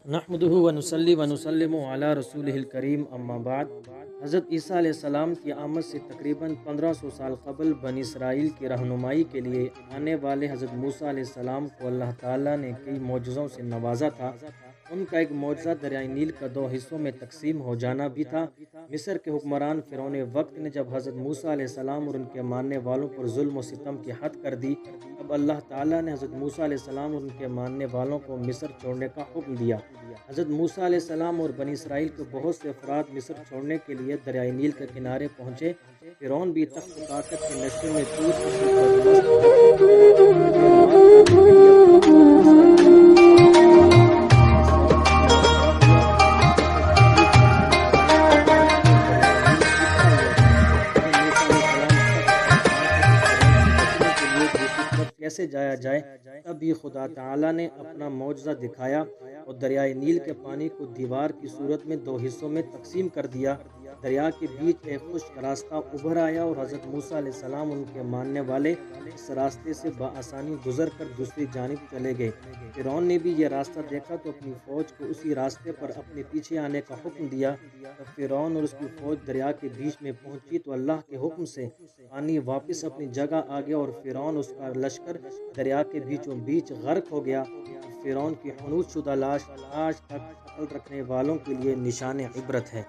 نحمدہ ونصلی ونسلم علی رسولہ الکریم اما بعد۔ حضرت عیسیٰ علیہ السلام کی آمد سے تقریباً 1500 سال قبل بنی اسرائیل کی رہنمائی کے لیے آنے والے حضرت موسیٰ علیہ السلام کو اللہ تعالیٰ نے کئی معجزوں سے نوازا تھا۔ ان کا ایک معجزہ دریائے نیل کا 2 حصوں میں تقسیم ہو جانا بھی تھا۔ مصر کے حکمران فرعون وقت نے جب حضرت موسیٰ علیہ السلام اور ان کے ماننے والوں پر ظلم و ستم کی حد کر دی، تب اللہ تعالیٰ نے حضرت موسیٰ علیہ السلام اور ان کے ماننے والوں کو مصر چھوڑنے کا حکم دیا۔ حضرت موسیٰ علیہ السلام اور بنی اسرائیل کے بہت سے افراد مصر چھوڑنے کے لیے دریائے نیل کے کنارے پہنچے۔ فرعون بھی تخت و طاقت کے نشے میں کیسے جایا جائے، تب بھی خدا تعالیٰ نے اپنا معجزہ دکھایا اور دریائے نیل کے پانی کو دیوار کی صورت میں 2 حصوں میں تقسیم کر دیا۔ دریا کے بیچ ایک خشک راستہ ابھر آیا اور حضرت موسیٰ علیہ السلام ان کے ماننے والے اس راستے سے بآسانی گزر کر دوسری جانب چلے گئے۔ فرعون نے بھی یہ راستہ دیکھا تو اپنی فوج کو اسی راستے پر اپنے پیچھے آنے کا حکم دیا۔ جب فرعون اور اس کی فوج دریا کے بیچ میں پہنچی تو اللہ کے حکم سے پانی واپس اپنی جگہ آ گیا اور فرعون اس کا لشکر دریا کے بیچوں بیچ غرق ہو گیا۔ فرعون کی حنوط شدہ لاش آج تک عقل رکھنے والوں کے لیے نشان عبرت ہے۔